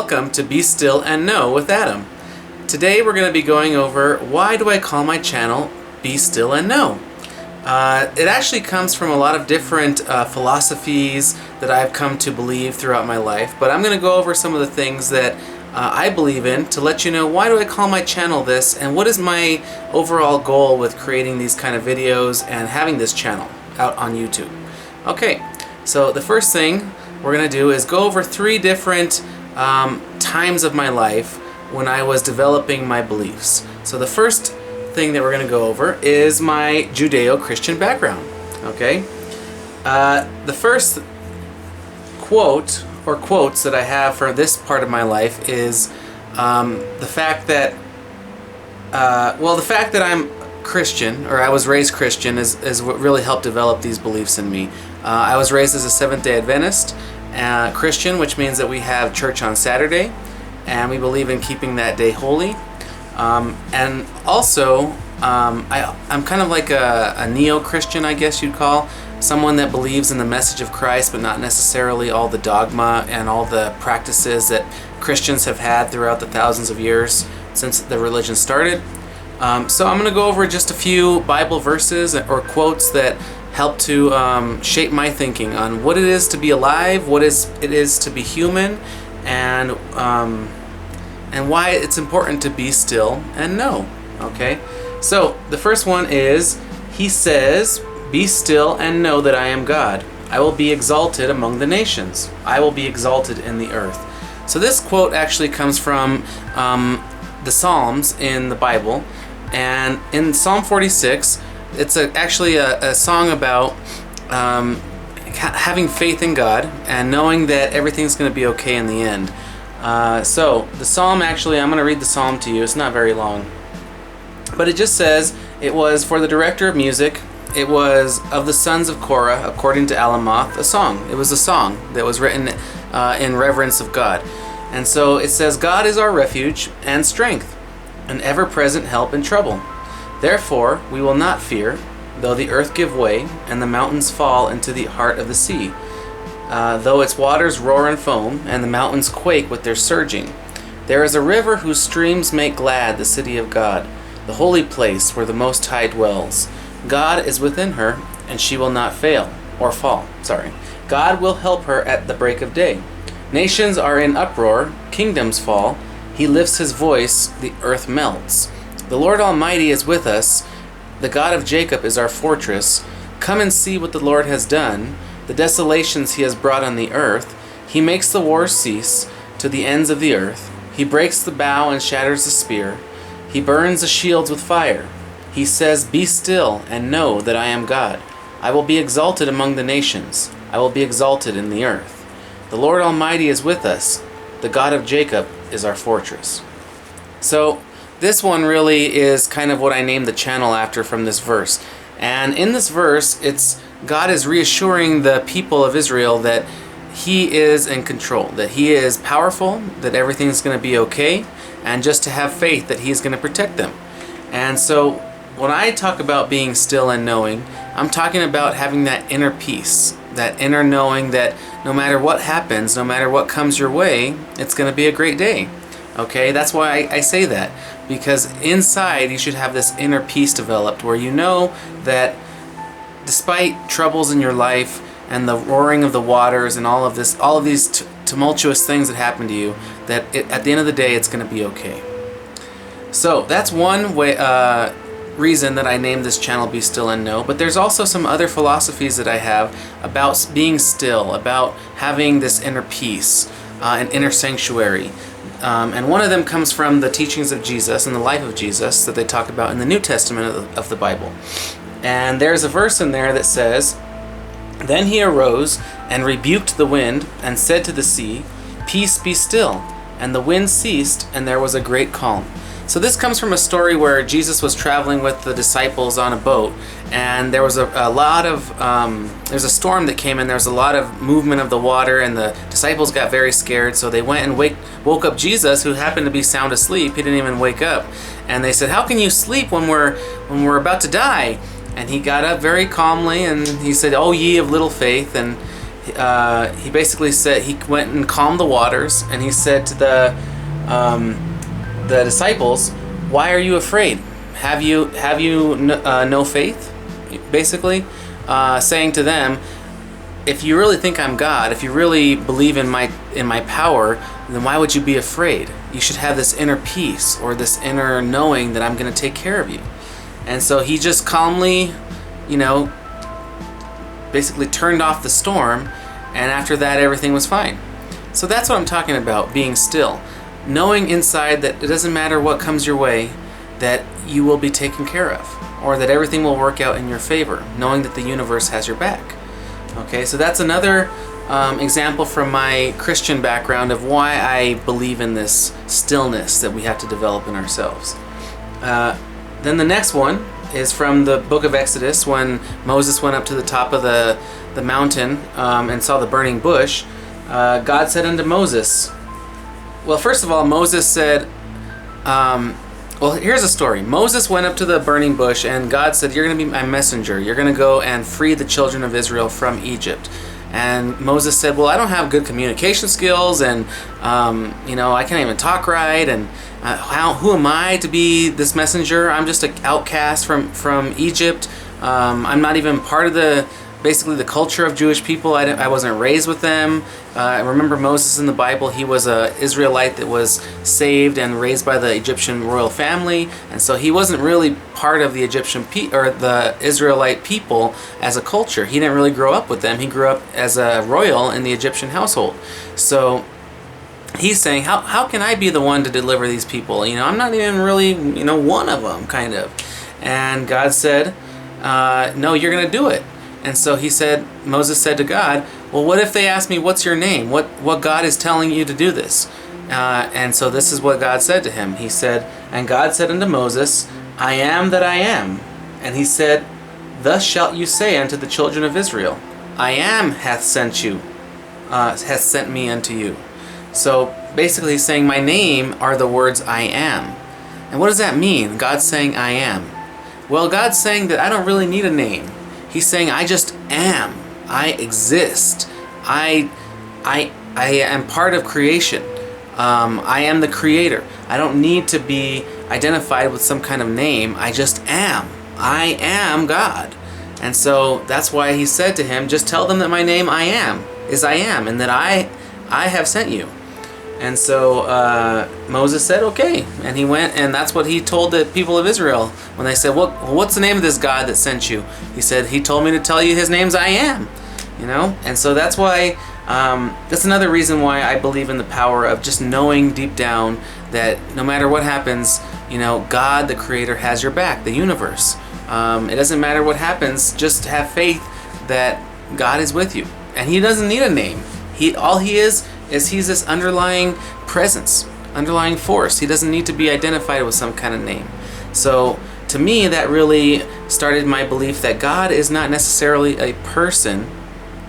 Welcome to Be Still and Know with Adam. Today we're going to be going over why do I call my channel Be Still and Know. It actually comes from a lot of different philosophies that I've come to believe throughout my life, but I'm going to go over some of the things that I believe in to let you know why do I call my channel this and what is my overall goal with creating these kind of videos and having this channel out on YouTube. Okay, so the first thing we're going to do is go over three different times of my life when I was developing my beliefs. So the first thing that we're going to go over is my Judeo-Christian background. Okay, the first quote or quotes that I have for this part of my life is the fact that the fact that I'm Christian, or I was raised Christian, is what really helped develop these beliefs in me. I was raised as a Seventh-day Adventist Christian, which means that we have church on Saturday, and we believe in keeping that day holy. And also, I'm kind of like a neo-Christian, I guess you'd call, someone that believes in the message of Christ, but not necessarily all the dogma and all the practices that Christians have had throughout the thousands of years since the religion started. So I'm going to go over just a few Bible verses or quotes that help to shape my thinking on what it is to be alive, what it is to be human, and why it's important to be still and know. Okay, so the first one is, he says, "Be still and know that I am God. I will be exalted among the nations. I will be exalted in the earth." So this quote actually comes from the Psalms in the Bible, and in Psalm 46, it's actually a song about having faith in God and knowing that everything's going to be okay in the end. So the psalm, actually, I'm going to read the psalm to you. It's not very long, but it just says, it was for the director of music. It was of the sons of Korah, according to Alamoth, a song. It was a song that was written in reverence of God. And so it says, "God is our refuge and strength, an ever-present help in trouble. Therefore we will not fear, though the earth give way, and the mountains fall into the heart of the sea. Though its waters roar and foam, and the mountains quake with their surging. There is a river whose streams make glad the city of God, the holy place where the Most High dwells. God is within her, and she will not fail, or fall. God will help her at the break of day. Nations are in uproar, kingdoms fall. He lifts his voice, the earth melts. The Lord Almighty is with us. The God of Jacob is our fortress. Come and see what the Lord has done, the desolations he has brought on the earth. He makes the wars cease to the ends of the earth. He breaks the bow and shatters the spear. He burns the shields with fire. He says, 'Be still and know that I am God. I will be exalted among the nations. I will be exalted in the earth. The Lord Almighty is with us. The God of Jacob is our fortress.'" So this one really is kind of what I named the channel after from this verse. And in this verse, God is reassuring the people of Israel that he is in control, that he is powerful, that everything's going to be okay, and just to have faith that he's going to protect them. And so when I talk about being still and knowing, I'm talking about having that inner peace, that inner knowing that no matter what happens, no matter what comes your way, it's going to be a great day. Okay, that's why I say that, because inside you should have this inner peace developed where you know that despite troubles in your life and the roaring of the waters and all of these tumultuous things that happen to you, that at the end of the day it's going to be okay. So that's one way, reason that I named this channel Be Still and Know. But there's also some other philosophies that I have about being still, about having this inner peace, an inner sanctuary. And one of them comes from the teachings of Jesus and the life of Jesus that they talk about in the New Testament of the Bible. And there's a verse in there that says, "Then he arose and rebuked the wind and said to the sea, 'Peace, be still.' And the wind ceased, and there was a great calm." So this comes from a story where Jesus was traveling with the disciples on a boat, and there was there's a storm that came in. There was a lot of movement of the water, and the disciples got very scared. So they went and woke up Jesus, who happened to be sound asleep. He didn't even wake up, and they said, "How can you sleep when we're about to die?" And he got up very calmly, and he said, "Oh, ye of little faith," and he basically said, he went and calmed the waters, and he said to the disciples, "Why are you afraid? Have you no faith?" Basically, saying to them, if you really think I'm God, if you really believe in my power, then why would you be afraid? You should have this inner peace, or this inner knowing that I'm going to take care of you. And so he just calmly, basically turned off the storm, and after that everything was fine. So that's what I'm talking about, being still. Knowing inside that it doesn't matter what comes your way, that you will be taken care of, or that everything will work out in your favor, knowing that the universe has your back. Okay, so that's another example from my Christian background of why I believe in this stillness that we have to develop in ourselves. Then the next one is from the book of Exodus, when Moses went up to the top of the mountain and saw the burning bush. God said unto Moses, well, first of all, Moses said, well, here's a story. Moses went up to the burning bush, and God said, "You're going to be my messenger. You're going to go and free the children of Israel from Egypt." And Moses said, "Well, I don't have good communication skills, and I can't even talk right. And who am I to be this messenger? I'm just an outcast from Egypt. I'm not even part of basically the culture of Jewish people. I wasn't raised with them." I remember Moses in the Bible, he was an Israelite that was saved and raised by the Egyptian royal family, and so he wasn't really part of the the Israelite people as a culture. He didn't really grow up with them. He grew up as a royal in the Egyptian household. So he's saying, how can I be the one to deliver these people? I'm not even really one of them, kind of. And God said, no, you're going to do it. And so Moses said to God, well, what if they ask me, what's your name? What God is telling you to do this? And so this is what God said to him. He said, and God said unto Moses, I am that I am. And he said, thus shalt you say unto the children of Israel, I am hath sent me unto you. So basically he's saying, my name are the words I am. And what does that mean? God's saying I am. Well, God's saying that I don't really need a name. He's saying I just am. I exist. I am part of creation. I am the creator. I don't need to be identified with some kind of name. I just am. I am God. And so that's why he said to him, just tell them that my name I am, is I am, and that I have sent you. And so Moses said, okay. And he went, and that's what he told the people of Israel when they said, well, what's the name of this God that sent you? He said, he told me to tell you his name's I am. And so that's why, that's another reason why I believe in the power of just knowing deep down that no matter what happens, God, the creator, has your back, the universe. It doesn't matter what happens, just have faith that God is with you. And he doesn't need a name. All he is he's this underlying presence, underlying force. He doesn't need to be identified with some kind of name. So to me, that really started my belief that God is not necessarily a person.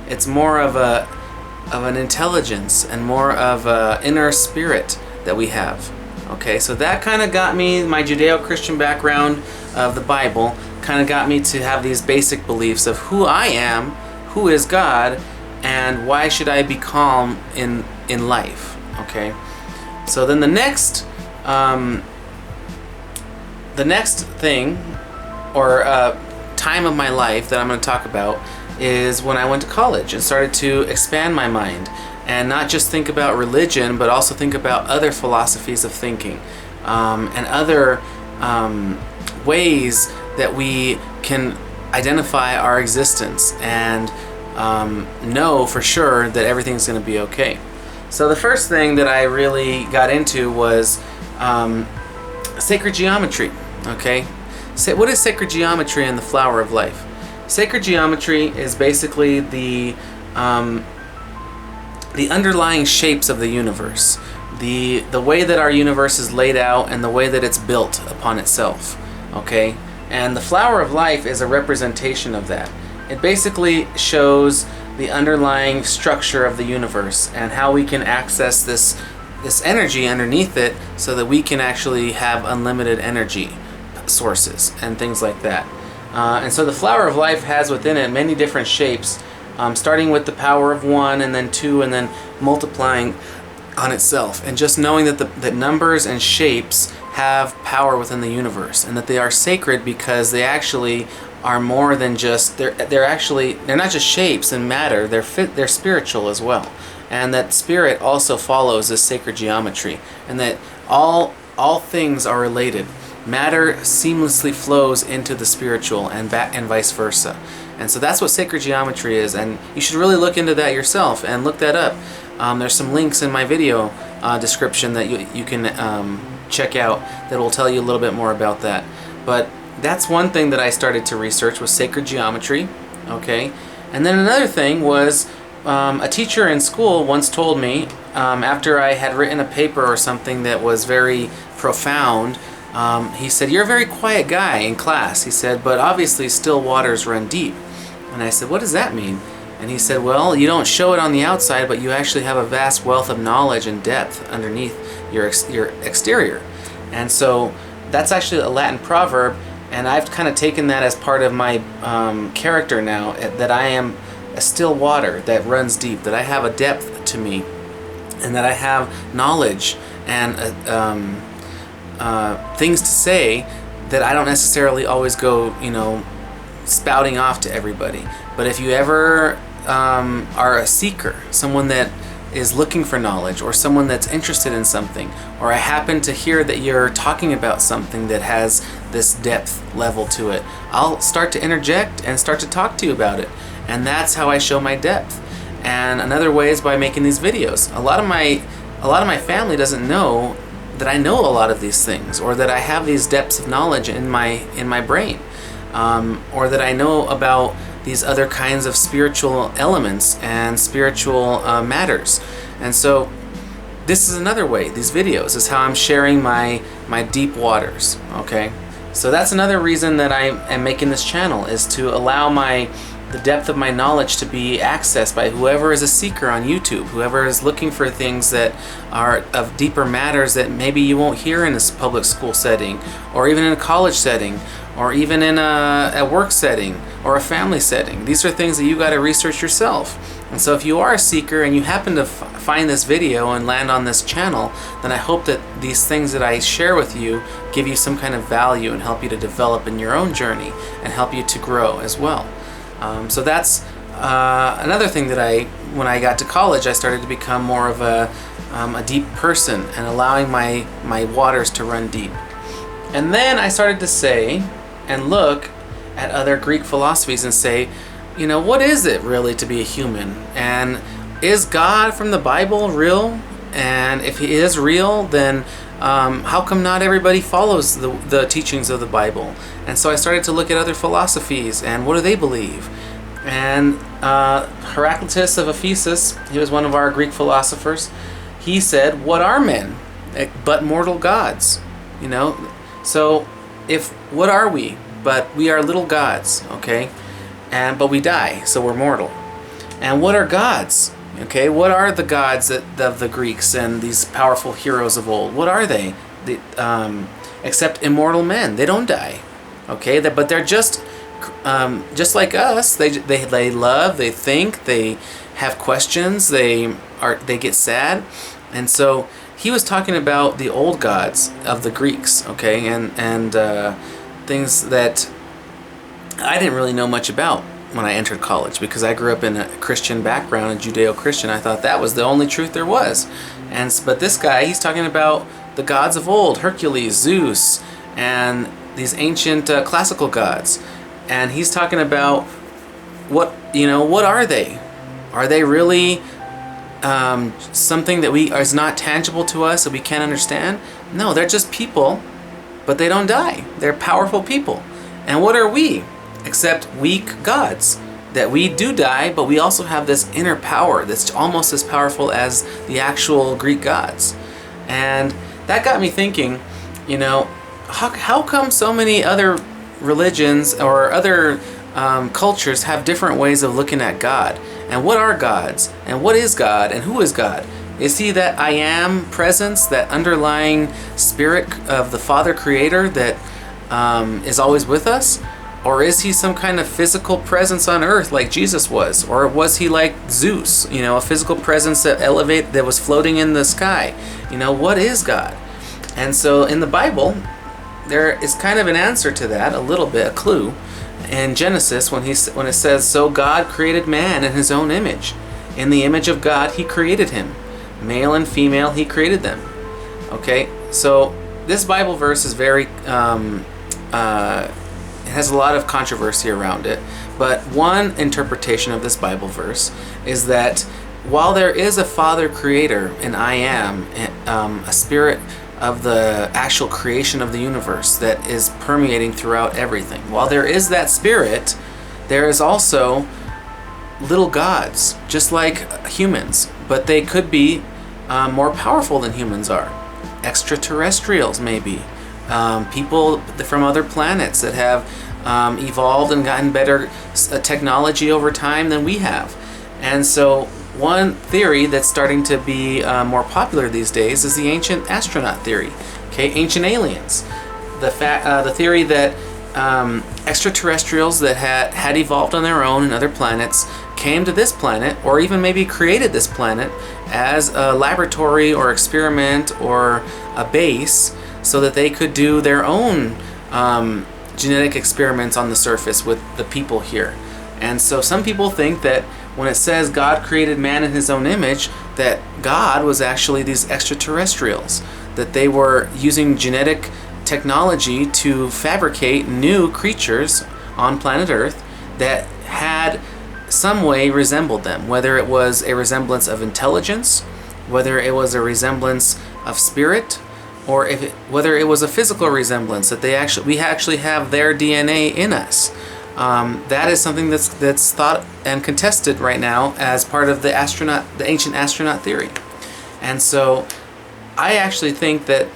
It's more of an intelligence and more of an inner spirit that we have. Okay, so that kind of got me, my Judeo-Christian background of the Bible, kind of got me to have these basic beliefs of who I am, who is God, and why should I be calm in life. Okay, so then the next thing or time of my life that I'm going to talk about is when I went to college and started to expand my mind and not just think about religion, but also think about other philosophies of thinking and other ways that we can identify our existence and know for sure that everything's going to be okay. So the first thing that I really got into was sacred geometry. Okay, so what is sacred geometry in the Flower of Life? Sacred geometry is basically the underlying shapes of the universe, the way that our universe is laid out and the way that it's built upon itself. Okay, and the Flower of Life is a representation of that. It basically shows the underlying structure of the universe and how we can access this energy underneath it so that we can actually have unlimited energy sources and things like that. And so the Flower of Life has within it many different shapes starting with the power of 1 and then 2 and then multiplying on itself, and just knowing that that numbers and shapes have power within the universe, and that they are sacred because they actually are more than just they're not just shapes and matter, they're spiritual as well, and that spirit also follows this sacred geometry, and that all things are related. Matter seamlessly flows into the spiritual and vice versa. And so that's what sacred geometry is, and you should really look into that yourself and look that up. There's some links in my video description that you can check out that will tell you a little bit more about that. But that's one thing that I started to research, was sacred geometry. Okay, and then another thing was a teacher in school once told me, after I had written a paper or something that was very profound, he said, "You're a very quiet guy in class," he said, "but obviously still waters run deep." And I said, "What does that mean?" And he said, "Well, you don't show it on the outside, but you actually have a vast wealth of knowledge and depth underneath your exterior." And so that's actually a Latin proverb, and I've kind of taken that as part of my character now, that I am a still water that runs deep, that I have a depth to me, and that I have knowledge and things to say that I don't necessarily always go, spouting off to everybody. But if you ever are a seeker, someone that is looking for knowledge, or someone that's interested in something, or I happen to hear that you're talking about something that has this depth level to it, I'll start to interject and start to talk to you about it. And that's how I show my depth. And another way is by making these videos. A lot of my family doesn't know that I know a lot of these things, or that I have these depths of knowledge in my brain, or that I know about these other kinds of spiritual elements and spiritual matters. And so this is another way. These videos is how I'm sharing my deep waters. Okay, so that's another reason that I am making this channel, is to allow the depth of my knowledge to be accessed by whoever is a seeker on YouTube, whoever is looking for things that are of deeper matters that maybe you won't hear in a public school setting, or even in a college setting, or even in a work setting, or a family setting. These are things that you got to research yourself. And so if you are a seeker and you happen to find this video and land on this channel, then I hope that these things that I share with you give you some kind of value and help you to develop in your own journey and help you to grow as well. So that's another thing that when I got to college, I started to become more of a deep person, and allowing my waters to run deep. And then I started to say and look at other Greek philosophies and say, what is it really to be a human? And is God from the Bible real? And if he is real, then how come not everybody follows the teachings of the Bible? And so I started to look at other philosophies and what do they believe? And Heraclitus of Ephesus, he was one of our Greek philosophers, he said, "What are men but mortal gods?" So what are we? But we are little gods, okay? But we die, so we're mortal. And what are gods? Okay, what are the gods of the Greeks and these powerful heroes of old? What are they? Except immortal men. They don't die. Okay, but they're just like us. They love, they think, they have questions, they get sad. And so he was talking about the old gods of the Greeks, okay, and things that I didn't really know much about when I entered college, because I grew up in a Christian background, a Judeo-Christian. I thought that was the only truth there was. But this guy, he's talking about the gods of old, Hercules, Zeus, and these ancient classical gods. And he's talking about what are they? Are they really something that is not tangible to us, that we can't understand? No, they're just people, but they don't die. They're powerful people. And what are we? Except weak gods, that we do die, but we also have this inner power that's almost as powerful as the actual Greek gods. And that got me thinking, how come so many other religions or other cultures have different ways of looking at God? And what are gods? And what is God? And who is God? Is he that I am presence, that underlying spirit of the Father Creator that is always with us? Or is he some kind of physical presence on earth like Jesus was? Or was he like Zeus, a physical presence that was floating in the sky? What is God? And so in the Bible, there is kind of an answer to that, a little bit, a clue. In Genesis, when it says, "So God created man in his own image. In the image of God, he created him. Male and female, he created them." Okay, so this Bible verse is very, it has a lot of controversy around it. But one interpretation of this Bible verse is that while there is a Father Creator, and I am, a spirit of the actual creation of the universe that is permeating throughout everything, while there is that spirit, there is also little gods, just like humans, but they could be more powerful than humans are. Extraterrestrials, maybe. People from other planets that have evolved and gotten better technology over time than we have. And so one theory that's starting to be more popular these days is the ancient astronaut theory. Okay, ancient aliens. The theory that extraterrestrials that had evolved on their own in other planets came to this planet, or even maybe created this planet as a laboratory or experiment or a base, so that they could do their own genetic experiments on the surface with the people here. And so some people think that when it says God created man in his own image, that God was actually these extraterrestrials, that they were using genetic technology to fabricate new creatures on planet Earth that had some way resembled them, whether it was a resemblance of intelligence, whether it was a resemblance of spirit, or whether it was a physical resemblance, that we actually have their DNA in us. That is something that's thought and contested right now as part of the ancient astronaut theory. And so I actually think that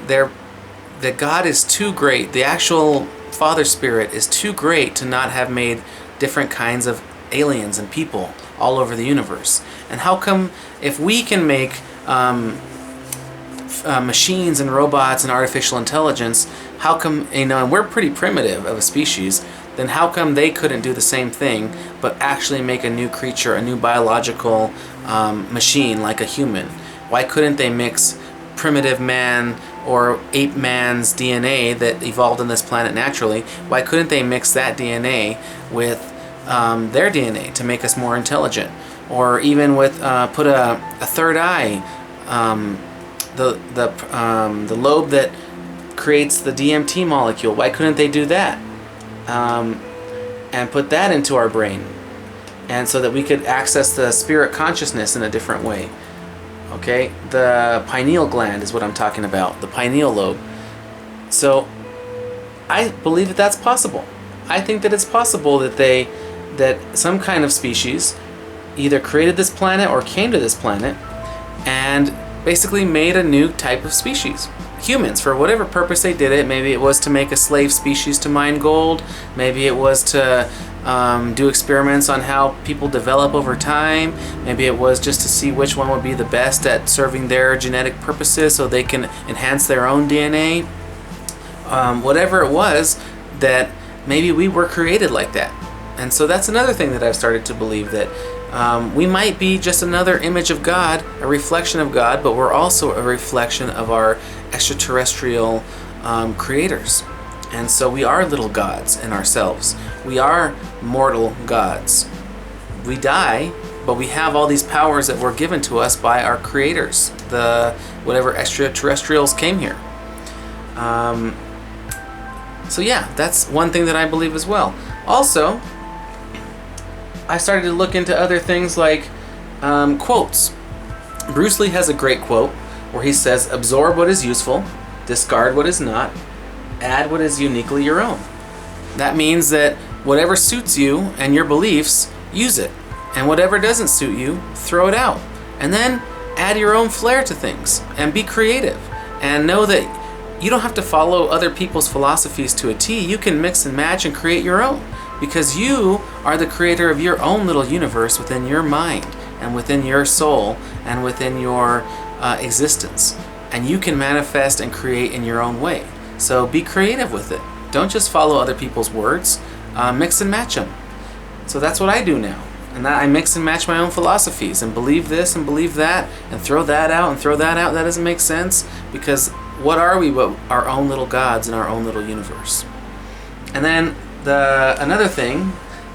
God is too great. The actual Father Spirit is too great to not have made different kinds of aliens and people all over the universe. And how come, if we can make machines and robots and artificial intelligence, how come, and we're pretty primitive of a species, then how come they couldn't do the same thing but actually make a new creature, a new biological machine like a human? Why couldn't they mix primitive man or ape man's DNA that evolved on this planet naturally? Why couldn't they mix that DNA with their DNA to make us more intelligent? Or even with put a third eye, the lobe that creates the DMT molecule. Why couldn't they do that? And put that into our brain, and so that we could access the spirit consciousness in a different way. Okay, the pineal gland is what I'm talking about, the pineal lobe. So I believe that that's possible. I think that it's possible that some kind of species either created this planet or came to this planet and basically made a new type of species. Humans, for whatever purpose they did it. Maybe it was to make a slave species to mine gold. Maybe it was to do experiments on how people develop over time. Maybe it was just to see which one would be the best at serving their genetic purposes so they can enhance their own DNA. Whatever it was, that maybe we were created like that. And so that's another thing that I've started to believe, that we might be just another image of God, a reflection of God, but we're also a reflection of our extraterrestrial creators. And so we are little gods in ourselves. We are mortal gods. We die, but we have all these powers that were given to us by our creators, whatever extraterrestrials came here. So yeah, that's one thing that I believe as well. Also, I started to look into other things like quotes. Bruce Lee has a great quote where he says, "Absorb what is useful, discard what is not, add what is uniquely your own." That means that whatever suits you and your beliefs, use it. And whatever doesn't suit you, throw it out. And then add your own flair to things and be creative. And know that you don't have to follow other people's philosophies to a T. You can mix and match and create your own, because you are the creator of your own little universe within your mind and within your soul and within your existence. And you can manifest and create in your own way. So be creative with it. Don't just follow other people's words. mix and match them. So that's what I do now. And I mix and match my own philosophies and believe this and believe that and throw that out and throw that out. That doesn't make sense, because what are we but our own little gods in our own little universe? And then another thing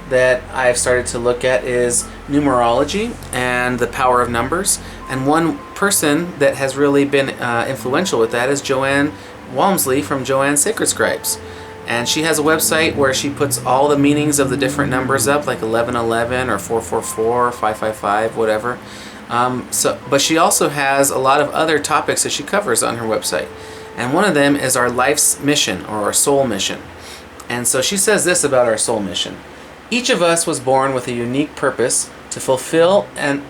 that I've started to look at is numerology and the power of numbers. And one person that has really been influential with that is Joanne Walmsley from Joanne's Sacred Scribes. And she has a website where she puts all the meanings of the different numbers up, like 1111 or 444, 555, whatever. But she also has a lot of other topics that she covers on her website. And one of them is our life's mission, or our soul mission. And so she says this about our soul mission. Each of us was born with a unique purpose to fulfill and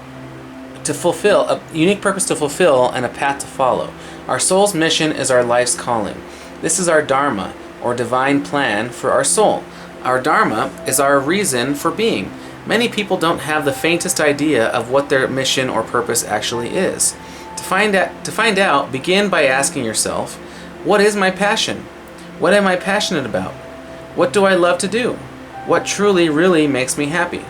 a unique purpose to fulfill and a path to follow. Our soul's mission is our life's calling. This is our dharma, or divine plan for our soul. Our dharma is our reason for being. Many people don't have the faintest idea of what their mission or purpose actually is. To find out, begin by asking yourself, what is my passion? What am I passionate about? What do I love to do? What truly, really makes me happy?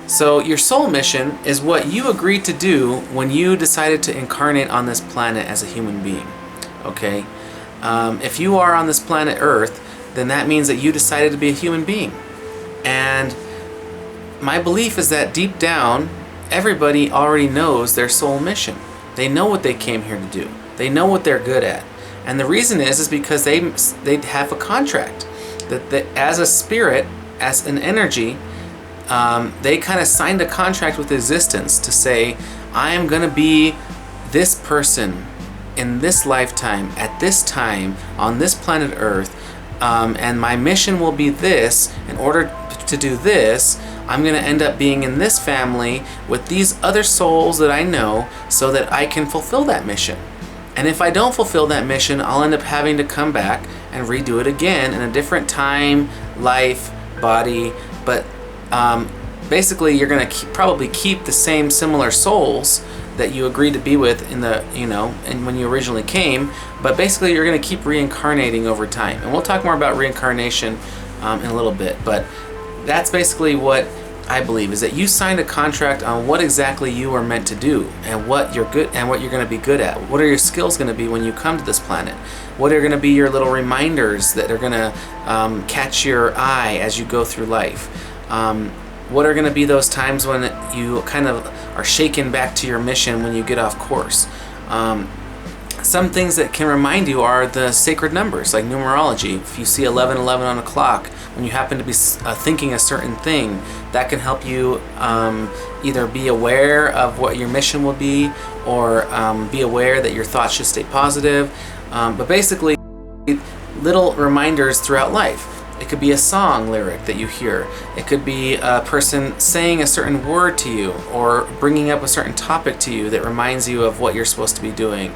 So your soul mission is what you agreed to do when you decided to incarnate on this planet as a human being. Okay? If you are on this planet Earth, then that means that you decided to be a human being. And my belief is that deep down, everybody already knows their soul mission. They know what they came here to do. They know what they're good at. And the reason is because they have a contract. That as a spirit, as an energy, they kind of signed a contract with existence to say, I am going to be this person in this lifetime, at this time, on this planet Earth, and my mission will be this. In order to do this, I'm going to end up being in this family with these other souls that I know, so that I can fulfill that mission. And if I don't fulfill that mission, I'll end up having to come back and redo it again in a different time, life, body. But basically, you're going to probably keep the same similar souls that you agreed to be with in the, and when you originally came. But basically, you're going to keep reincarnating over time. And we'll talk more about reincarnation in a little bit. But that's basically what I believe, is that you signed a contract on what exactly you are meant to do, and what you're good and what you're going to be good at. What are your skills going to be when you come to this planet? What are going to be your little reminders that are going to catch your eye as you go through life? What are going to be those times when you kind of are shaken back to your mission when you get off course? Some things that can remind you are the sacred numbers, like numerology. If you see 1111 on a clock, when you happen to be thinking a certain thing, that can help you either be aware of what your mission will be, or be aware that your thoughts should stay positive. But basically, little reminders throughout life. It could be a song lyric that you hear. It could be a person saying a certain word to you, or bringing up a certain topic to you that reminds you of what you're supposed to be doing.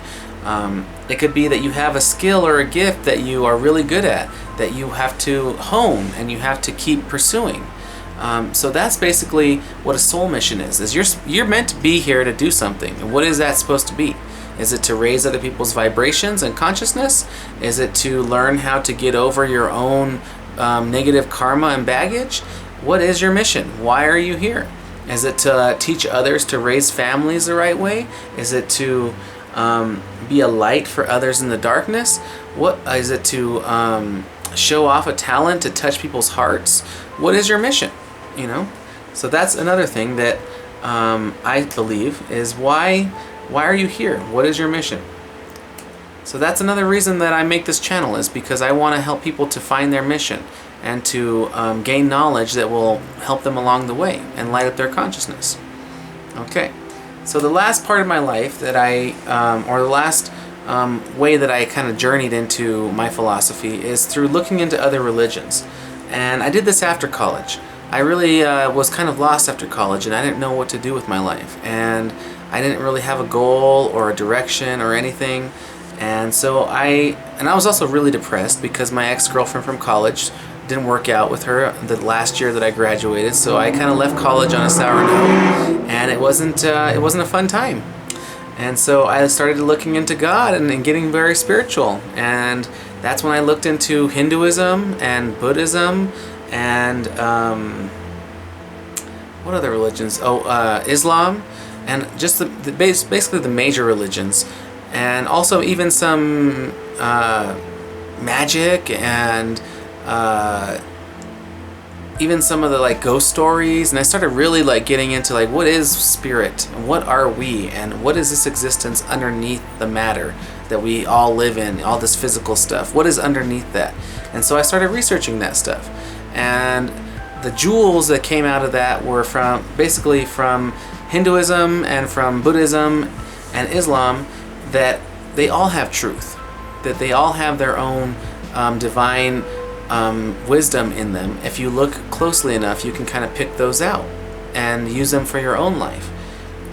It could be that you have a skill or a gift that you are really good at, that you have to hone and you have to keep pursuing. So that's basically what a soul mission is you're meant to be here to do something. And what is that supposed to be? Is it to raise other people's vibrations and consciousness? Is it to learn how to get over your own negative karma and baggage? What is your mission? Why are you here? Is it to teach others to raise families the right way? Is it to be a light for others in the darkness? What is it to show off a talent to touch people's hearts? What is your mission? So that's another thing that I believe is why are you here? What is your mission? So that's another reason that I make this channel, is because I want to help people to find their mission and to gain knowledge that will help them along the way and light up their consciousness. Okay. So the last part of my life that or the last way that I kind of journeyed into my philosophy is through looking into other religions. And I did this after college. I really was kind of lost after college, and I didn't know what to do with my life. And I didn't really have a goal or a direction or anything. And so I was also really depressed because my ex-girlfriend from college didn't work out with her the last year that I graduated, so I kind of left college on a sour note, and it wasn't a fun time. And so I started looking into God and getting very spiritual, and that's when I looked into Hinduism and Buddhism and what other religions? Islam, and just basically the major religions, and also even some magic and even some of the like ghost stories. And I started really like getting into like, what is spirit and what are we and what is this existence underneath the matter that we all live in, all this physical stuff, what is underneath that? And so I started researching that stuff, and the jewels that came out of that were basically from Hinduism and from Buddhism and Islam, that they all have truth, that they all have their own divine wisdom in them. If you look closely enough, you can kind of pick those out and use them for your own life.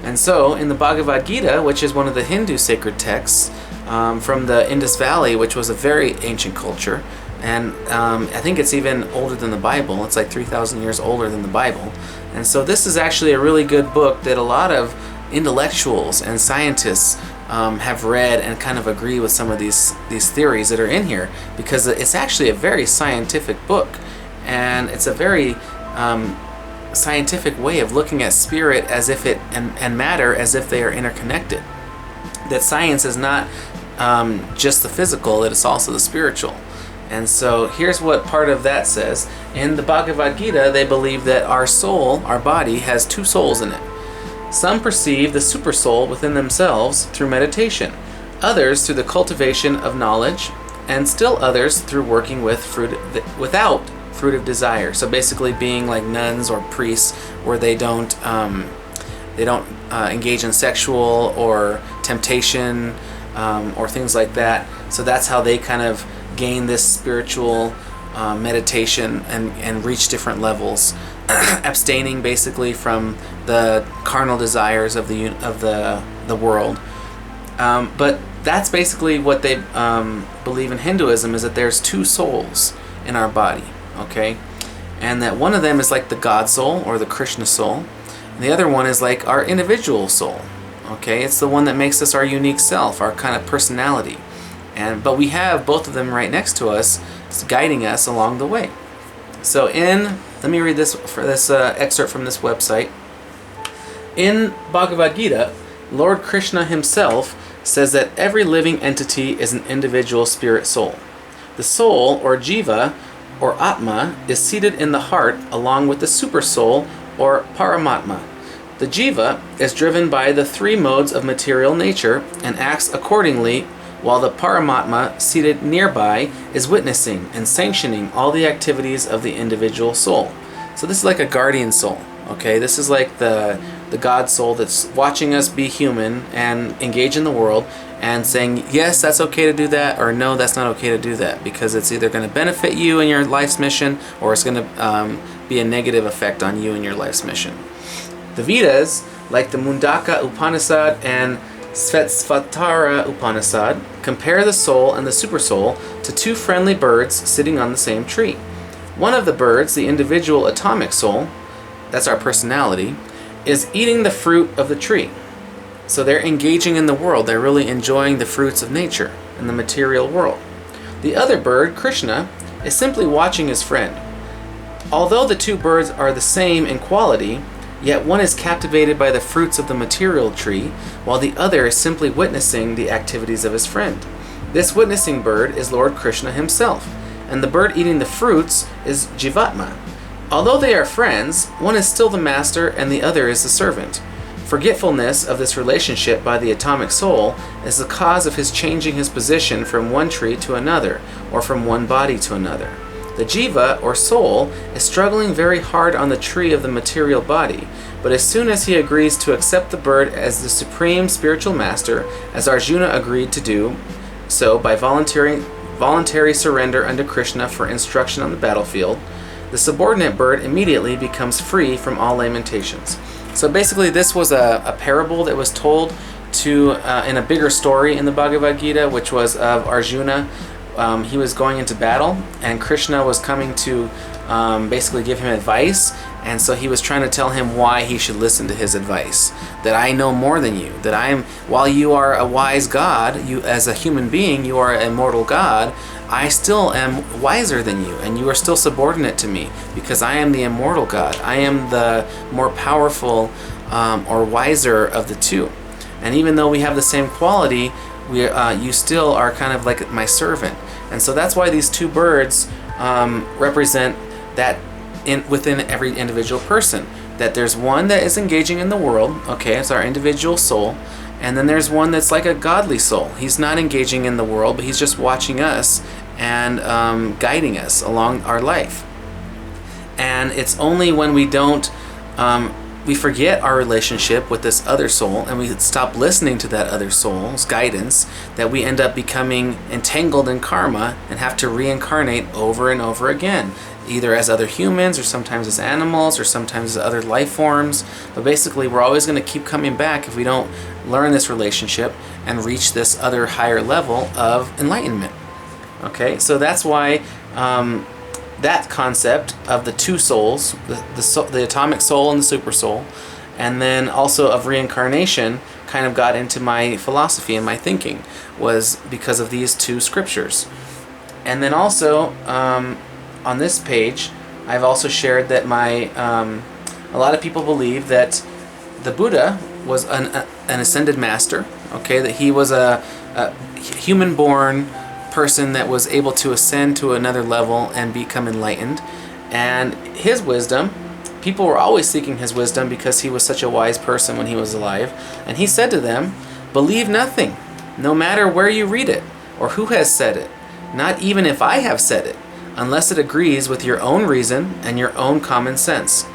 And so in the Bhagavad Gita, which is one of the Hindu sacred texts from the Indus Valley, which was a very ancient culture, and I think it's even older than the Bible. It's like 3,000 years older than the Bible. And so this is actually a really good book that a lot of intellectuals and scientists have read and kind of agree with some of these theories that are in here, because it's actually a very scientific book, and it's a very scientific way of looking at spirit as if it and matter as if they are interconnected. That science is not just the physical, that it's also the spiritual. And so here's what part of that says. In the Bhagavad Gita, they believe that our soul, our body, has two souls in it. Some perceive the super soul within themselves through meditation, others through the cultivation of knowledge, and still others through working without fruitive desire. So basically being like nuns or priests, where they don't engage in sexual or temptation or things like that. So that's how they kind of gain this spiritual meditation and reach different levels, abstaining basically from the carnal desires of the world. But that's basically what they believe in Hinduism, is that there's two souls in our body, okay? And that one of them is like the God soul or the Krishna soul, and the other one is like our individual soul, okay? It's the one that makes us our unique self, our kind of personality. But we have both of them right next to us, guiding us along the way. So let me read this excerpt from this website. In Bhagavad Gita, Lord Krishna himself says that every living entity is an individual spirit soul. The soul, or jiva, or atma, is seated in the heart along with the super soul, or paramatma. The jiva is driven by the three modes of material nature and acts accordingly, while the Paramatma, seated nearby, is witnessing and sanctioning all the activities of the individual soul. So this is like a guardian soul, okay? This is like the God soul that's watching us be human and engage in the world and saying, yes, that's okay to do that, or no, that's not okay to do that, because it's either going to benefit you in your life's mission, or it's going to be a negative effect on you in your life's mission. The Vedas, like the Mundaka Upanishad and Svetasvatara Upanishad, compare the soul and the supersoul to two friendly birds sitting on the same tree. One of the birds, the individual atomic soul, that's our personality, is eating the fruit of the tree. So they're engaging in the world. They're really enjoying the fruits of nature and the material world. The other bird, Krishna, is simply watching his friend. Although the two birds are the same in quality, yet one is captivated by the fruits of the material tree, while the other is simply witnessing the activities of his friend. This witnessing bird is Lord Krishna himself, and the bird eating the fruits is Jivatma. Although they are friends, one is still the master and the other is the servant. Forgetfulness of this relationship by the atomic soul is the cause of his changing his position from one tree to another, or from one body to another. The jiva, or soul, is struggling very hard on the tree of the material body, but as soon as he agrees to accept the bird as the supreme spiritual master, as Arjuna agreed to do so by voluntary surrender unto Krishna for instruction on the battlefield, the subordinate bird immediately becomes free from all lamentations. So basically this was a parable that was told in a bigger story in the Bhagavad Gita, which was of Arjuna. He was going into battle, and Krishna was coming to basically give him advice, and so he was trying to tell him why he should listen to his advice. That I know more than you. That while you are a wise God, you as a human being, you are a mortal God. I still am wiser than you, and you are still subordinate to me, because I am the immortal God. I am the more powerful or wiser of the two. And even though we have the same quality, you still are kind of like my servant. And so that's why these two birds represent that within every individual person. That there's one that is engaging in the world, okay, it's our individual soul, and then there's one that's like a godly soul. He's not engaging in the world, but he's just watching us and guiding us along our life. And it's only when we don't, we forget our relationship with this other soul and we stop listening to that other soul's guidance, that we end up becoming entangled in karma and have to reincarnate over and over again, either as other humans or sometimes as animals or sometimes as other life forms. But basically we're always going to keep coming back if we don't learn this relationship and reach this other higher level of enlightenment. Okay, so that's why that concept of the two souls, the atomic soul and the super soul, and then also of reincarnation, kind of got into my philosophy and my thinking, was because of these two scriptures. And then also on this page, I've also shared that a lot of people believe that the Buddha was an ascended master. Okay, that he was a human-born person that was able to ascend to another level and become enlightened. And his wisdom, people were always seeking his wisdom because he was such a wise person when he was alive. And he said to them, "Believe nothing, no matter where you read it or who has said it, not even if I have said it, unless it agrees with your own reason and your own common sense."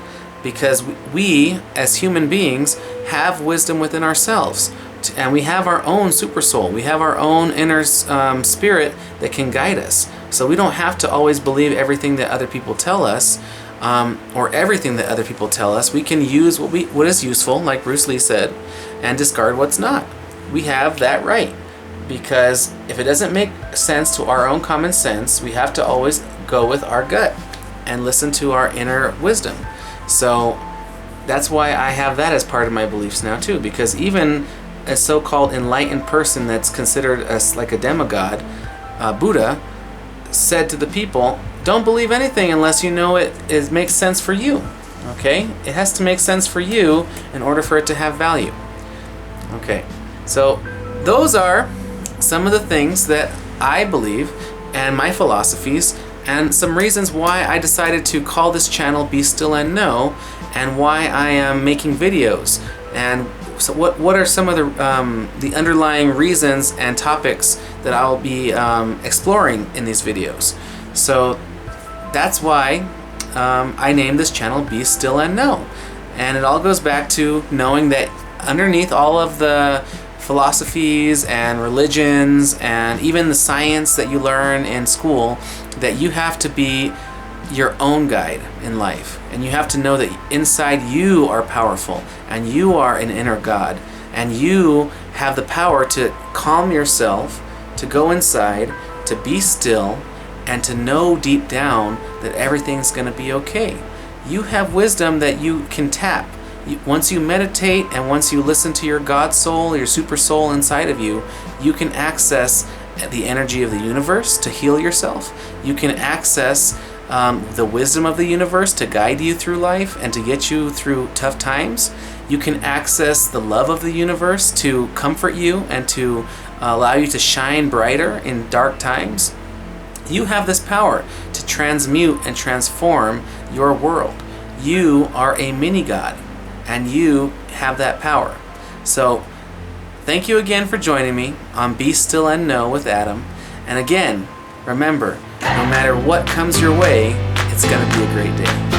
Because we, as human beings, have wisdom within ourselves. And we have our own super soul. We have our own inner spirit that can guide us. So we don't have to always believe everything that other people tell us, or everything that other people tell us. We can use what is useful, like Bruce Lee said, and discard what's not. We have that right. Because if it doesn't make sense to our own common sense, we have to always go with our gut and listen to our inner wisdom. So that's why I have that as part of my beliefs now too. Because even a so-called enlightened person that's considered as like a demigod, Buddha, said to the people, don't believe anything unless you know it makes sense for you. Okay? It has to make sense for you in order for it to have value. Okay, so those are some of the things that I believe and my philosophies, and some reasons why I decided to call this channel Be Still and Know, and why I am making videos. And so what are some of the underlying reasons and topics that I'll be exploring in these videos. So that's why I named this channel Be Still and Know. And it all goes back to knowing that underneath all of the philosophies and religions and even the science that you learn in school, that you have to be your own guide in life, and you have to know that inside you are powerful and you are an inner God, and you have the power to calm yourself, to go inside, to be still, and to know deep down that everything's going to be okay. You have wisdom that you can tap. Once you meditate and once you listen to your God soul, your super soul inside of you, you can access the energy of the universe to heal yourself. You can access the wisdom of the universe to guide you through life and to get you through tough times. You can access the love of the universe to comfort you and to allow you to shine brighter in dark times. You have this power to transmute and transform your world. You are a mini God, and you have that power. So thank you again for joining me on Be Still and Know with Adam. And again, remember, no matter what comes your way, it's going to be a great day.